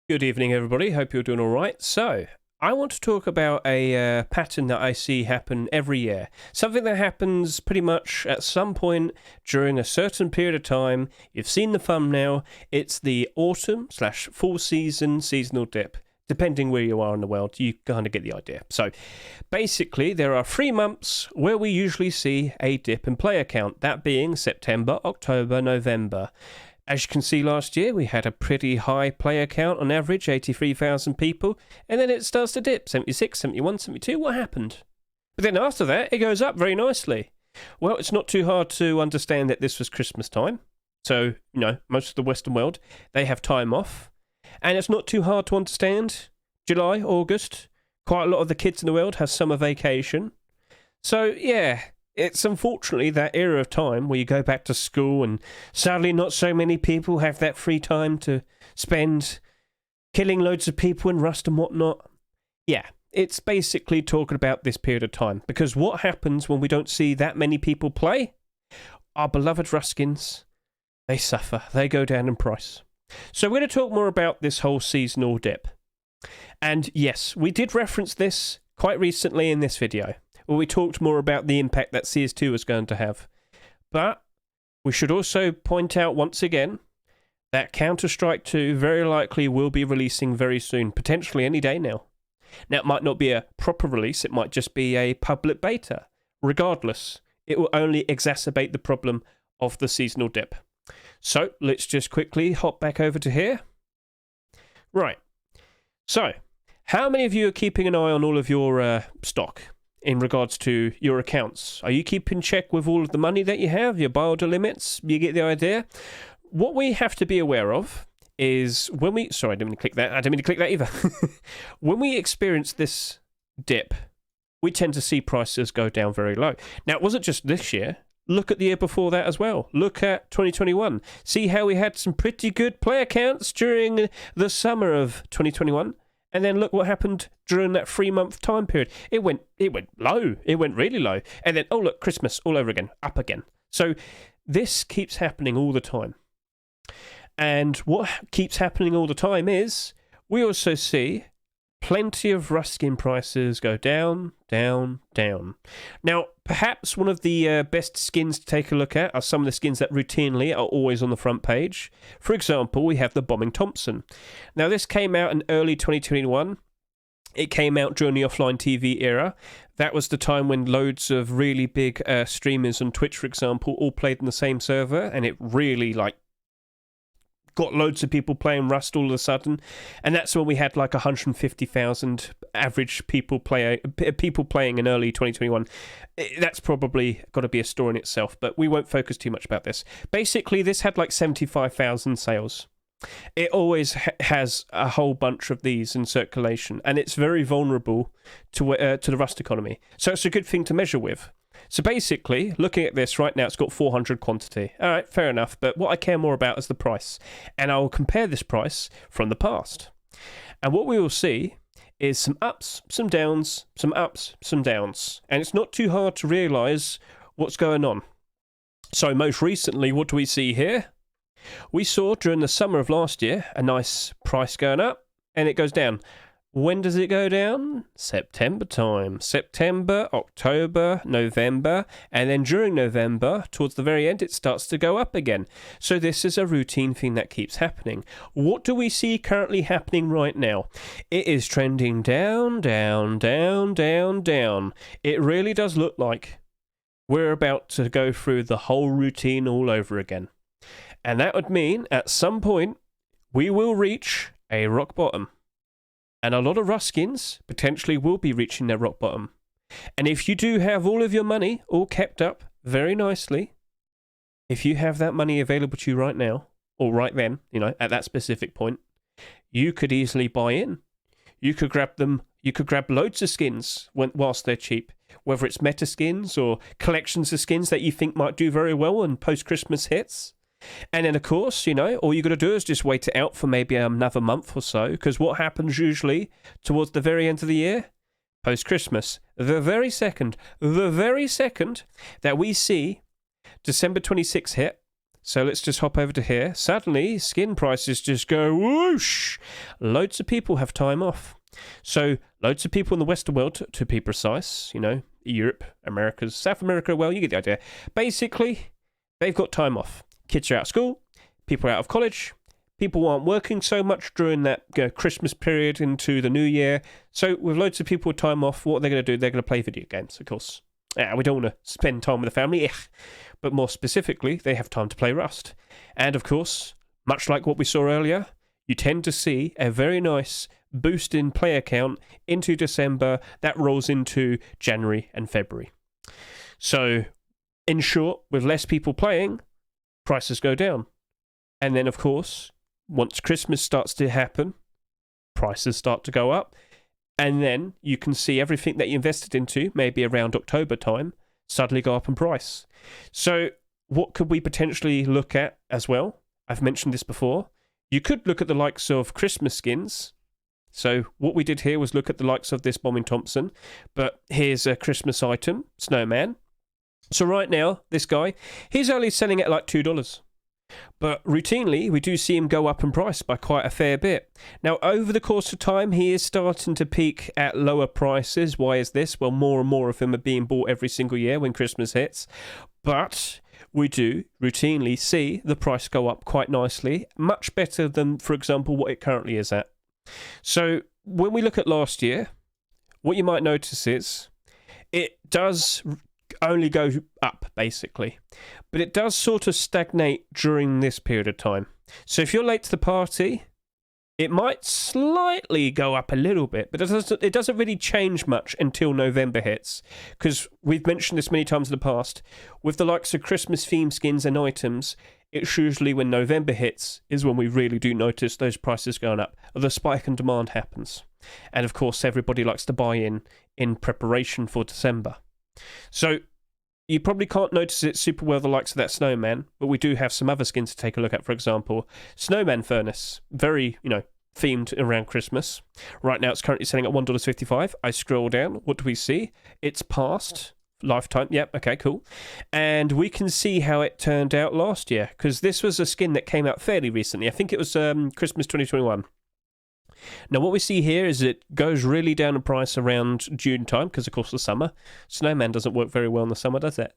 Good evening, everybody. Hope you're doing all right. So, I want to talk about a pattern that I see happen every year. Something that happens pretty much at some point during a certain period of time. You've seen the thumbnail. It's the autumn/fall season seasonal dip. Depending where you are in the world, you kind of get the idea. So, basically, there are 3 months where we usually see a dip in player count. That being September, October, November. As you can see, last year we had a pretty high player count on average, 83,000 people, and then it starts to dip, 76, 71, 72. What happened? But then after that, it goes up very nicely. Well, it's not too hard to understand that this was Christmas time. So, most of the Western world, they have time off. And it's not too hard to understand. July, August, quite a lot of the kids in the world have summer vacation. So, yeah. It's unfortunately that era of time where you go back to school and sadly not so many people have that free time to spend killing loads of people in Rust and whatnot. Yeah, it's basically talking about this period of time, because what happens when we don't see that many people play? Our beloved Ruskins, they suffer. They go down in price. So we're going to talk more about this whole seasonal dip. And yes, we did reference this quite recently in this video, where we talked more about the impact that CS2 is going to have. But we should also point out once again that Counter-Strike 2 very likely will be releasing very soon, potentially any day now. Now, it might not be a proper release, it might just be a public beta. Regardless, it will only exacerbate the problem of the seasonal dip. So, let's just quickly hop back over to here. Right. So, how many of you are keeping an eye on all of your stock in regards to your accounts? Are you keeping check with all of the money that you have, your build limits? You get the idea? What we have to be aware of is when we... Sorry, I didn't mean to click that. I didn't mean to click that either. When we experience this dip, we tend to see prices go down very low. Now, it wasn't just this year. Look at the year before that as well. Look at 2021. See how we had some pretty good player counts during the summer of 2021? And then look what happened during that 3-month time period. It went low. It went really low. And then, oh, look, Christmas all over again, up again. So this keeps happening all the time. And what keeps happening all the time is we also see plenty of Rust skin prices go down, down, down. Now, perhaps one of the best skins to take a look at are some of the skins that routinely are always on the front page. For example, we have the Bombing Thompson. Now, this came out in early 2021. It came out during the offline TV era. That was the time when loads of really big streamers on Twitch, for example, all played in the same server, and it really, got loads of people playing Rust all of a sudden, and that's when we had 150,000 average people playing in early 2021. That's probably got to be a story in itself, but we won't focus too much about this. Basically, this had 75,000 sales. It always has a whole bunch of these in circulation, and it's very vulnerable to the Rust economy. So it's a good thing to measure with. So basically, looking at this right now, it's got 400 quantity. All right, fair enough. But what I care more about is the price. And I will compare this price from the past. And what we will see is some ups, some downs, some ups, some downs. And it's not too hard to realise what's going on. So most recently, what do we see here? We saw during the summer of last year a nice price going up, and it goes down. When does it go down? September time. September, October, November, and then during November, towards the very end, it starts to go up again. So this is a routine thing that keeps happening. What do we see currently happening right now? It is trending down, down, down, down, down. It really does look like we're about to go through the whole routine all over again. And that would mean, at some point, we will reach a rock bottom. And a lot of Rust skins potentially will be reaching their rock bottom. And if you do have all of your money all kept up very nicely, if you have that money available to you right now, or right then, at that specific point, you could easily buy in. You could grab them, you could grab loads of skins whilst they're cheap, whether it's meta skins or collections of skins that you think might do very well when post-Christmas hits. And then, of course, all you got to do is just wait it out for maybe another month or so, because what happens usually towards the very end of the year? Post-Christmas. The very second that we see December 26th hit, So let's just hop over to here. Suddenly, skin prices just go whoosh. Loads of people have time off. So loads of people in the Western world, to be precise, Europe, Americas, South America, well, you get the idea. Basically, they've got time off. Kids are out of school, people are out of college, people aren't working so much during that Christmas period into the new year. So with loads of people with time off, what are they going to do? They're going to play video games, of course. We don't want to spend time with the family, but more specifically, they have time to play Rust. And of course, much like what we saw earlier, you tend to see a very nice boost in player count into December that rolls into January and February. So, in short, with less people playing, prices go down. And then, of course, once Christmas starts to happen, prices start to go up. And then you can see everything that you invested into, maybe around October time, suddenly go up in price. So what could we potentially look at as well? I've mentioned this before. You could look at the likes of Christmas skins. So what we did here was look at the likes of this Bombing Thompson. But here's a Christmas item, Snowman. So right now, this guy, he's only selling at like $2. But routinely, we do see him go up in price by quite a fair bit. Now, over the course of time, he is starting to peak at lower prices. Why is this? Well, more and more of him are being bought every single year when Christmas hits. But we do routinely see the price go up quite nicely, much better than, for example, what it currently is at. So when we look at last year, what you might notice is it does only go up, basically. But it does sort of stagnate during this period of time. So if you're late to the party, it might slightly go up a little bit, but it doesn't really change much until November hits. Because we've mentioned this many times in the past, with the likes of Christmas theme skins and items, it's usually when November hits is when we really do notice those prices going up. The spike in demand happens. And of course, everybody likes to buy in preparation for December. So you probably can't notice it super well, the likes of that Snowman, but we do have some other skins to take a look at. For example, Snowman Furnace, very, themed around Christmas. Right now it's currently selling at $1.55. I scroll down. What do we see? It's past lifetime. Yep, okay, cool. And we can see how it turned out last year, because this was a skin that came out fairly recently. I think it was Christmas 2021. Now, what we see here is it goes really down in price around June time, because, of course, the summer. Snowman doesn't work very well in the summer, does it?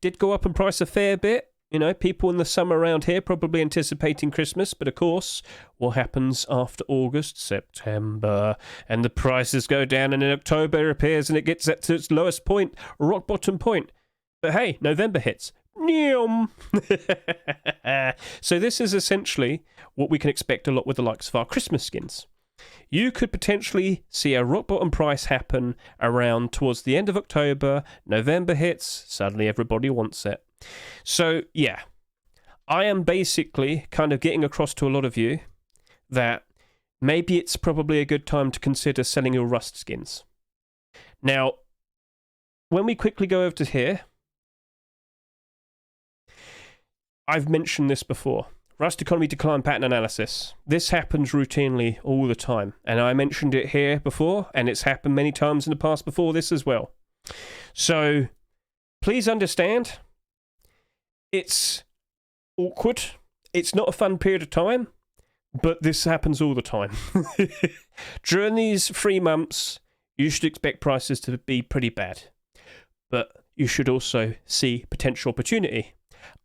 Did go up in price a fair bit. People in the summer around here probably anticipating Christmas, but, of course, what happens after August, September, and the prices go down, and in October it appears and it gets to its lowest point, rock bottom point. But, hey, November hits. So this is essentially what we can expect a lot with the likes of our Christmas skins. You could potentially see a rock bottom price happen around towards the end of October. November hits, suddenly everybody wants it. So, yeah, I am basically kind of getting across to a lot of you that maybe it's probably a good time to consider selling your Rust skins. Now, when we quickly go over to here, I've mentioned this before. Rust economy decline pattern analysis. This happens routinely all the time. And I mentioned it here before, and it's happened many times in the past before this as well. So, please understand, it's awkward. It's not a fun period of time, but this happens all the time. During these 3 months, you should expect prices to be pretty bad. But you should also see potential opportunity.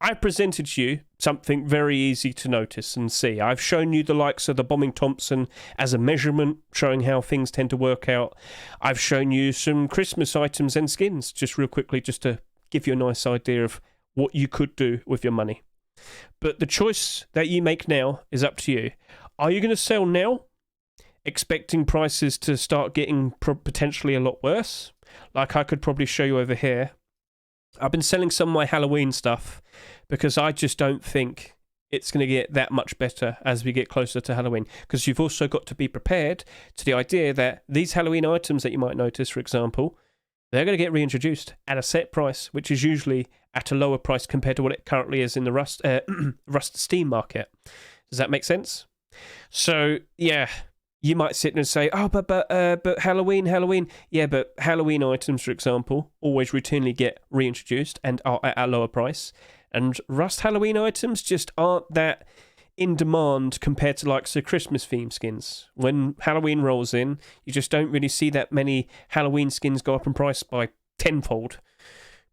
I presented to you something very easy to notice and see. I've shown you the likes of the Bombing Thompson as a measurement, showing how things tend to work out. I've shown you some Christmas items and skins, just real quickly, just to give you a nice idea of what you could do with your money. But the choice that you make now is up to you. Are you going to sell now, expecting prices to start getting potentially a lot worse? Like I could probably show you over here. I've been selling some of my Halloween stuff because I just don't think it's going to get that much better as we get closer to Halloween. Because you've also got to be prepared to the idea that these Halloween items that you might notice, for example, they're going to get reintroduced at a set price, which is usually at a lower price compared to what it currently is in the Rust Steam market. Does that make sense? So, yeah. You might sit and say, oh, but Halloween. Yeah, but Halloween items, for example, always routinely get reintroduced and are at a lower price. And Rust Halloween items just aren't that in demand compared to like the Christmas theme skins. When Halloween rolls in, you just don't really see that many Halloween skins go up in price by tenfold.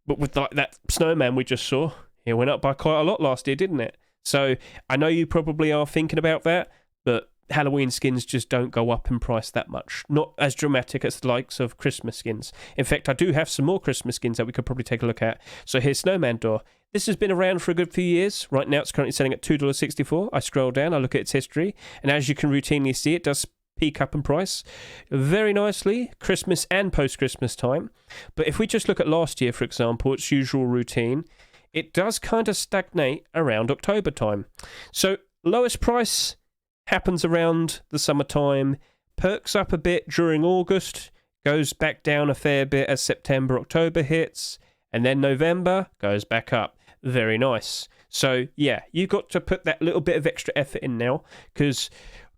But with like that snowman we just saw, it went up by quite a lot last year, didn't it? So I know you probably are thinking about that, but Halloween skins just don't go up in price that much. Not as dramatic as the likes of Christmas skins. In fact, I do have some more Christmas skins that we could probably take a look at. So here's Snowman Door. This has been around for a good few years. Right now it's currently selling at $2.64. I scroll down, I look at its history, and as you can routinely see, it does peak up in price very nicely, Christmas and post-Christmas time. But if we just look at last year, for example, its usual routine, it does kind of stagnate around October time. So lowest price happens around the summertime, perks up a bit during August, goes back down a fair bit as September, October hits, and then November goes back up. Very nice. So yeah, you've got to put that little bit of extra effort in now, because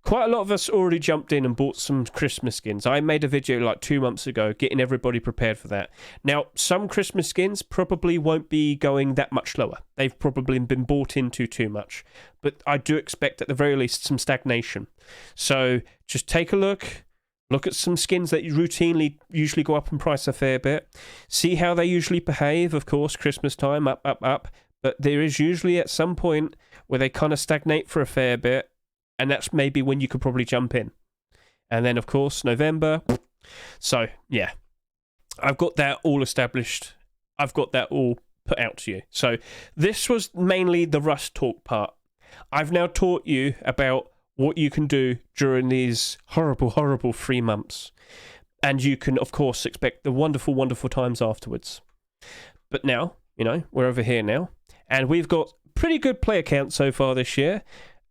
quite a lot of us already jumped in and bought some Christmas skins. I made a video like 2 months ago getting everybody prepared for that. Now, some Christmas skins probably won't be going that much lower. They've probably been bought into too much. But I do expect at the very least some stagnation. So just take a look. Look at some skins that routinely usually go up in price a fair bit. See how they usually behave. Of course, Christmas time, up, up, up. But there is usually at some point where they kind of stagnate for a fair bit. And that's maybe when you could probably jump in. And then, of course, November. So, yeah. I've got that all established. I've got that all put out to you. So, this was mainly the Rust talk part. I've now taught you about what you can do during these horrible, horrible 3 months. And you can, of course, expect the wonderful, wonderful times afterwards. But now, we're over here now. And we've got pretty good player count so far this year.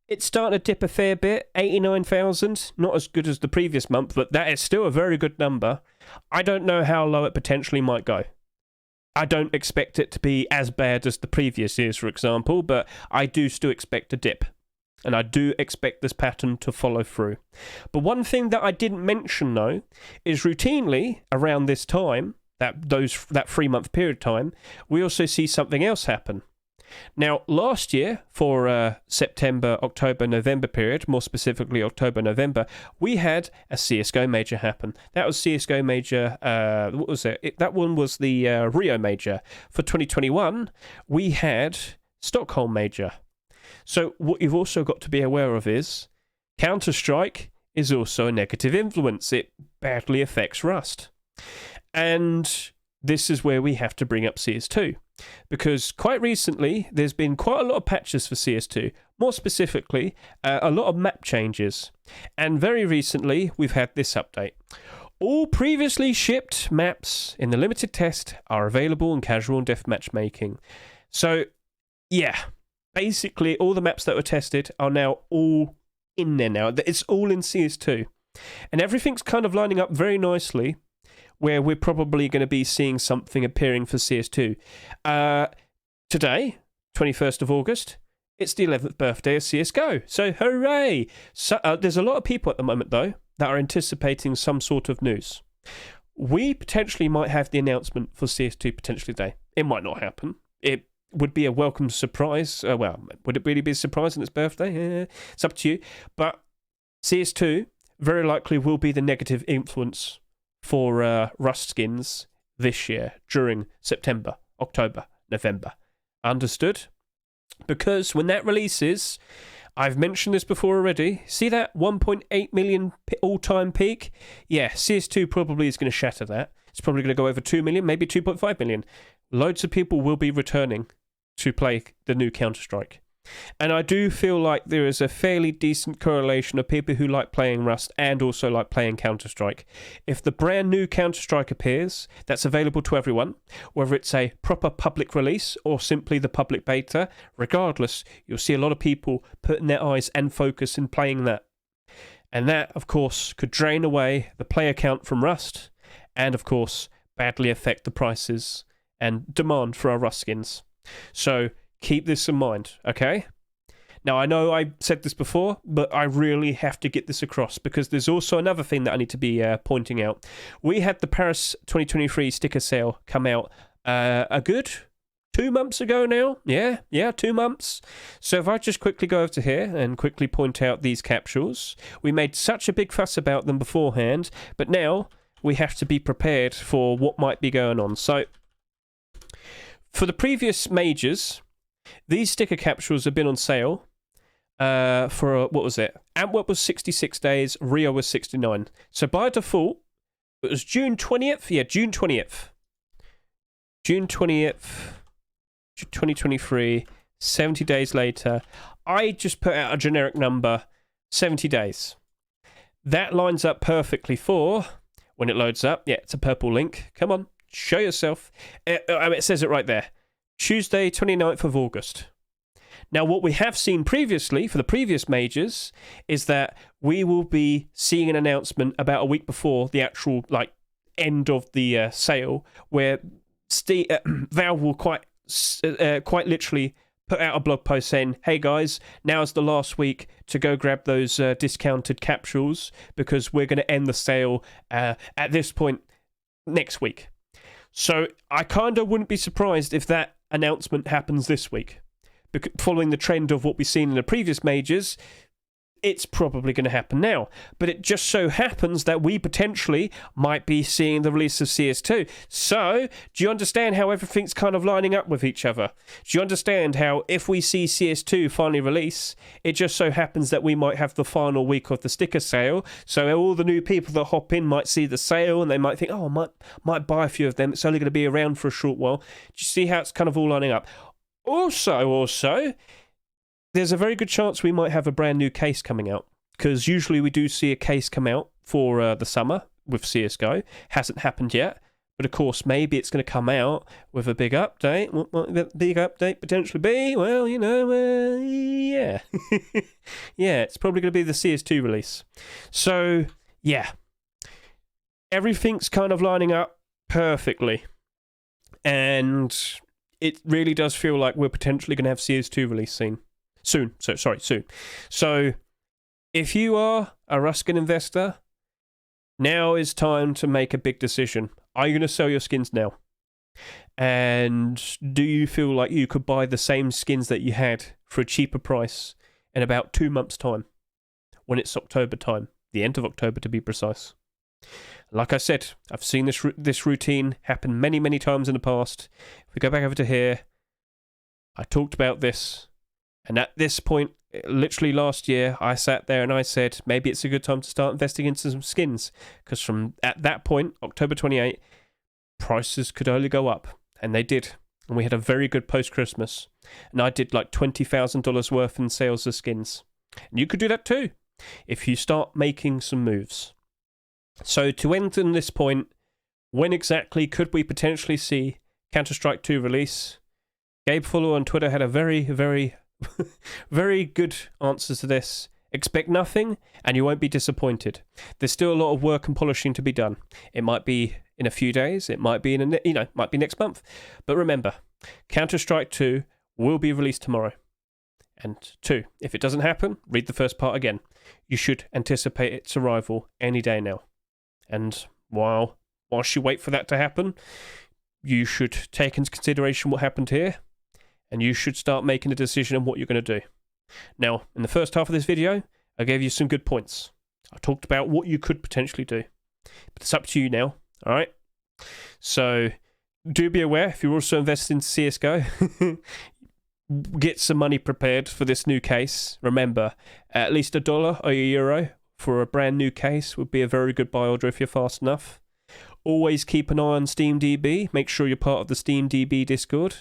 It's starting to dip a fair bit, 89,000. Not as good as the previous month, but that is still a very good number. I don't know how low it potentially might go. I don't expect it to be as bad as the previous years, for example, but I do still expect a dip. And I do expect this pattern to follow through. But one thing that I didn't mention, though, is routinely around this time, that 3-month period of time, we also see something else happen. Now, last year, for September, October, November period, more specifically October, November, we had a CSGO Major happen. That was CSGO Major, what was it? That one was the Rio Major. For 2021, we had Stockholm Major. So what you've also got to be aware of is Counter-Strike is also a negative influence. It badly affects Rust. And this is where we have to bring up CS2. Because quite recently, there's been quite a lot of patches for CS2. More specifically, a lot of map changes. And very recently, we've had this update. All previously shipped maps in the limited test are available in casual and deathmatch making. So, yeah. Basically, all the maps that were tested are now all in there now. It's all in CS2. And everything's kind of lining up very nicely, where we're probably going to be seeing something appearing for CS2. Today, 21st of August, it's the 11th birthday of CSGO. So, hooray! So, there's a lot of people at the moment, though, that are anticipating some sort of news. We potentially might have the announcement for CS2 potentially today. It might not happen. It would be a welcome surprise. Well, would it really be a surprise on its birthday? It's up to you. But CS2 very likely will be the negative influence for Rust skins this year during September, October, November. Understood? Because when that releases, I've mentioned this before already, see that 1.8 million all-time peak? Yeah, CS2 probably is going to shatter that. It's probably going to go over 2 million, maybe 2.5 million. Loads of people will be returning to play the new Counter-Strike. And I do feel like there is a fairly decent correlation of people who like playing Rust and also like playing Counter-Strike. If the brand new Counter-Strike appears, that's available to everyone, whether it's a proper public release or simply the public beta, regardless, you'll see a lot of people putting their eyes and focus in playing that. And that, of course, could drain away the player count from Rust and, of course, badly affect the prices and demand for our Rust skins. So keep this in mind, okay? Now, I know I said this before, but I really have to get this across because there's also another thing that I need to be pointing out. We had the Paris 2023 sticker sale come out a good 2 months ago now. Yeah, 2 months. So if I just quickly go over to here and quickly point out these capsules, we made such a big fuss about them beforehand, but now we have to be prepared for what might be going on. So for the previous majors, these sticker capsules have been on sale for, what was it? Antwerp was 66 days, Rio was 69. So by default, it was June 20th? Yeah, June 20th. June 20th, 2023, 70 days later. I just put out a generic number, 70 days. That lines up perfectly for, when it loads up, yeah, it's a purple link. Come on, show yourself. It says it right there. Tuesday, 29th of August. Now, what we have seen previously for the previous majors is that we will be seeing an announcement about a week before the actual end of the sale, where Valve will quite literally put out a blog post saying, "Hey guys, now's the last week to go grab those discounted capsules because we're going to end the sale at this point next week." So I kind of wouldn't be surprised if that announcement happens this week. Following the trend of what we've seen in the previous majors, it's probably going to happen now. But it just so happens that we potentially might be seeing the release of CS2. So, do you understand how everything's kind of lining up with each other? Do you understand how if we see CS2 finally release, it just so happens that we might have the final week of the sticker sale. So all the new people that hop in might see the sale and they might think, oh, I might buy a few of them. It's only going to be around for a short while. Do you see how it's kind of all lining up? Also, there's a very good chance we might have a brand new case coming out, because usually we do see a case come out for the summer with CSGO. Hasn't happened yet, but of course maybe it's going to come out with a big update. What might that big update potentially be? Well, yeah. Yeah, it's probably going to be the CS2 release. So, yeah. Everything's kind of lining up perfectly. And it really does feel like we're potentially going to have CS2 release soon. So, if you are a Ruskin investor, now is time to make a big decision. Are you going to sell your skins now? And do you feel like you could buy the same skins that you had for a cheaper price in about 2 months' time, when it's October time, the end of October to be precise? Like I said, I've seen this routine happen many, many times in the past. If we go back over to here, I talked about this. And at this point, literally last year, I sat there and I said, maybe it's a good time to start investing into some skins. Because at that point, October 28, prices could only go up. And they did. And we had a very good post-Christmas. And I did like $20,000 worth in sales of skins. And you could do that too, if you start making some moves. So to end on this point, when exactly could we potentially see Counter-Strike 2 release? Gabe Fuller on Twitter had a very, very, very good answer to this. Expect nothing, and you won't be disappointed. There's still a lot of work and polishing to be done. It might be in a few days. It might be might be next month. But remember, Counter-Strike 2 will be released tomorrow. And 2, if it doesn't happen, read the first part again. You should anticipate its arrival any day now. And whilst you wait for that to happen, you should take into consideration what happened here, and you should start making a decision on what you're going to do. Now, in the first half of this video, I gave you some good points. I talked about what you could potentially do. But it's up to you now, alright? So, do be aware, if you're also invested in CSGO, get some money prepared for this new case. Remember, at least $1 or €1 for a brand new case would be a very good buy order if you're fast enough. Always keep an eye on SteamDB. Make sure you're part of the SteamDB Discord.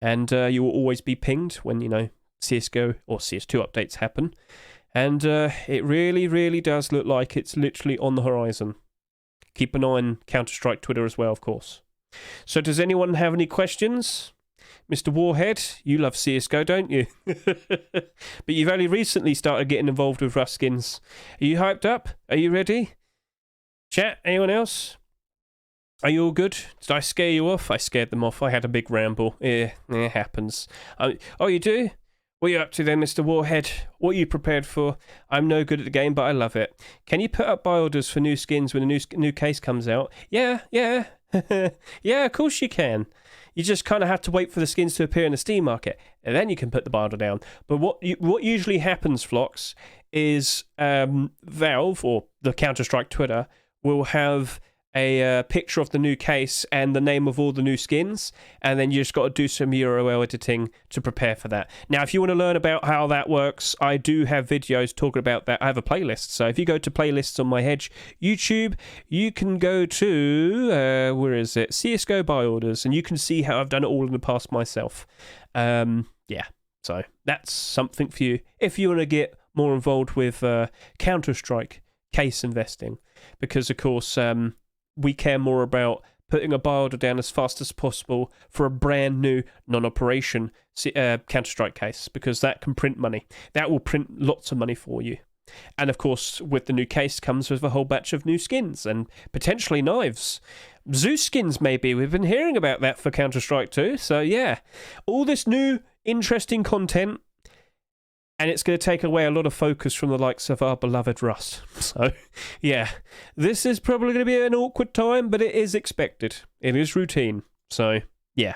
And you will always be pinged when, CSGO or CS2 updates happen. And it really, really does look like it's literally on the horizon. Keep an eye on Counter-Strike Twitter as well, of course. So does anyone have any questions? Mr. Warhead, you love CSGO, don't you? But you've only recently started getting involved with Ruskins. Are you hyped up? Are you ready? Chat, anyone else? Are you all good? Did I scare you off? I scared them off. I had a big ramble. Yeah, it happens. Oh, you do? What are you up to then, Mr. Warhead? What are you prepared for? I'm no good at the game, but I love it. Can you put up buy orders for new skins when a new case comes out? Yeah. Yeah, of course you can. You just kind of have to wait for the skins to appear in the Steam market, and then you can put the buy order down. But what usually happens, Flocks, is Valve or the Counter-Strike Twitter will have a picture of the new case and the name of all the new skins, and then you just got to do some URL editing to prepare for that. Now, if you want to learn about how that works, I do have videos talking about that. I have a playlist, so if you go to playlists on my Hedge YouTube, you can go to where is it? CS2 buy orders, and you can see how I've done it all in the past myself. Yeah, so that's something for you if you want to get more involved with Counter-Strike case investing, because of course we care more about putting a buy order down as fast as possible for a brand new non-operation Counter-Strike case, because that can print money. That will print lots of money for you. And of course, with the new case comes with a whole batch of new skins and potentially knives. Zeus skins, maybe. We've been hearing about that for Counter-Strike 2. So yeah, all this new interesting content, and it's going to take away a lot of focus from the likes of our beloved Rust. So, yeah, this is probably going to be an awkward time, but it is expected. It is routine. So, yeah,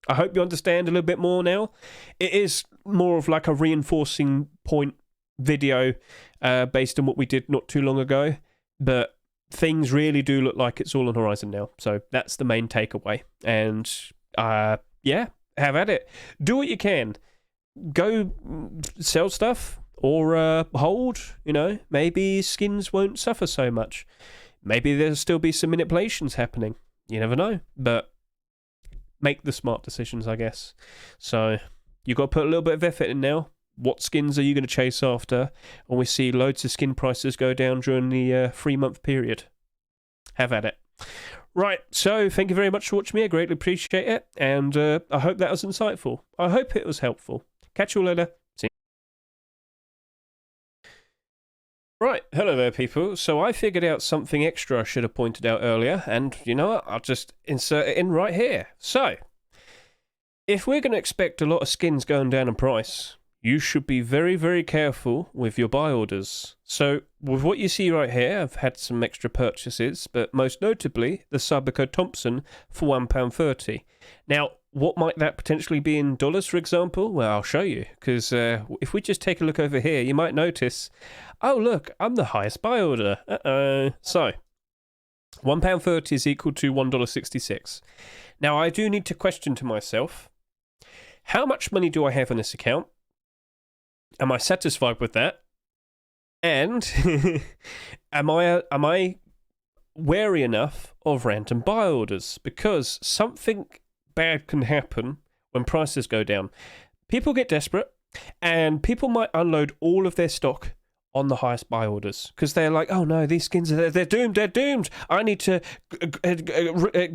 I hope you understand a little bit more now. It is more of like a reinforcing point video based on what we did not too long ago, but things really do look like it's all on the horizon now. So, that's the main takeaway. And, yeah, have at it. Do what you can. Go sell stuff or hold, maybe skins won't suffer so much. Maybe there'll still be some manipulations happening. You never know. But make the smart decisions, I guess. So you've got to put a little bit of effort in now. What skins are you going to chase after? And we see loads of skin prices go down during the 3-month period. Have at it. Right, so thank you very much for watching me. I greatly appreciate it. And I hope that was insightful. I hope it was helpful. Catch you all later. See you. Right, hello there, people. So I figured out something extra I should have pointed out earlier, and you know what? I'll just insert it in right here. So, if we're going to expect a lot of skins going down in price, you should be very, very careful with your buy orders. So, with what you see right here, I've had some extra purchases, but most notably, the Cyberco Thompson for £1.30. Now, what might that potentially be in dollars, for example? Well, I'll show you, because if we just take a look over here, you might notice, oh, look, I'm the highest buy order. So, £1.30 is equal to $1.66. Now, I do need to question to myself, how much money do I have in this account? Am I satisfied with that? And am I wary enough of random buy orders? Because something bad can happen when prices go down. People get desperate, and people might unload all of their stock on the highest buy orders because they're like, oh no, these skins they're doomed. I need to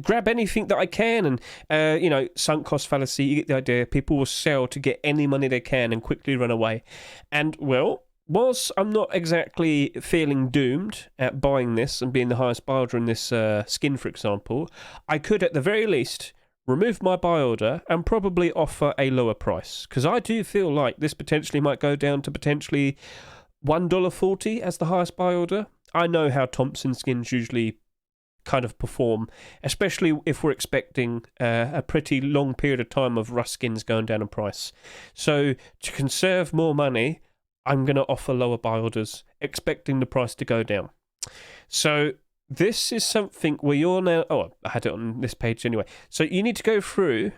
grab anything that I can, and sunk cost fallacy. You get the idea. People will sell to get any money they can and quickly run away. And well, whilst I'm not exactly feeling doomed at buying this and being the highest buy order in this skin, for example, I could at the very least remove my buy order and probably offer a lower price, because I do feel like this potentially might go down to potentially $1.40 as the highest buy order. I know how Thompson skins usually kind of perform, especially if we're expecting a pretty long period of time of Rust skins going down in price. So to conserve more money, I'm going to offer lower buy orders, expecting the price to go down. So this is something where you're now... Oh, I had it on this page anyway. So you need to go through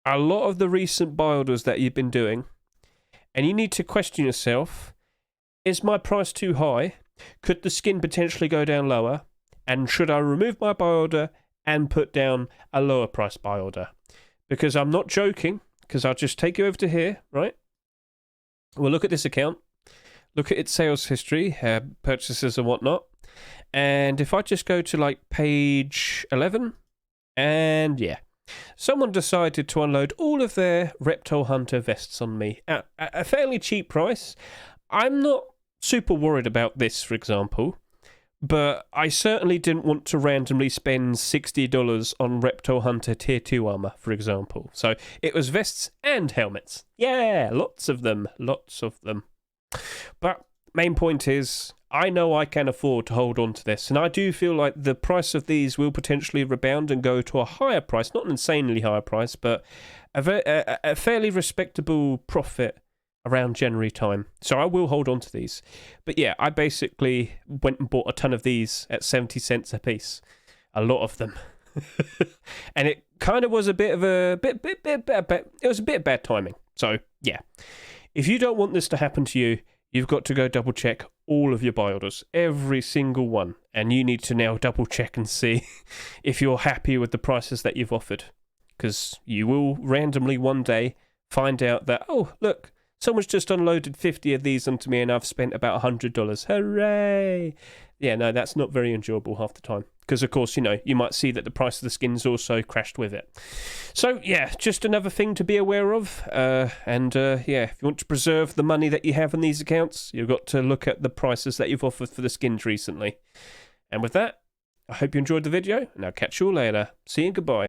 a lot of the recent buy orders that you've been doing, and you need to question yourself, is my price too high? Could the skin potentially go down lower? And should I remove my buy order and put down a lower price buy order? Because I'm not joking, because I'll just take you over to here, right? We'll look at this account, look at its sales history, purchases and whatnot. And if I just go to like page 11, and yeah, someone decided to unload all of their Reptile Hunter vests on me at a fairly cheap price. I'm not super worried about this, for example, but I certainly didn't want to randomly spend $60 on Reptile Hunter Tier 2 armor, for example. So it was vests and helmets. Yeah, lots of them. But main point is, I know I can afford to hold on to this, and I do feel like the price of these will potentially rebound and go to a higher price, not an insanely higher price, but a fairly respectable profit around January time. So I will hold on to these. But yeah, I basically went and bought a ton of these at 70 cents a piece. A lot of them. And it kind of was a bit of it was a bit of bad timing. So yeah, if you don't want this to happen to you, you've got to go double check all of your buy orders, every single one, and you need to now double check and see if you're happy with the prices that you've offered, because you will randomly one day find out that, oh look, someone's just unloaded 50 of these onto me and I've spent about $100. Hooray! Yeah, no, that's not very enjoyable half the time. Because, of course, you might see that the price of the skin's also crashed with it. So, yeah, just another thing to be aware of. Yeah, if you want to preserve the money that you have in these accounts, you've got to look at the prices that you've offered for the skins recently. And with that, I hope you enjoyed the video, and I'll catch you all later. See you and goodbye.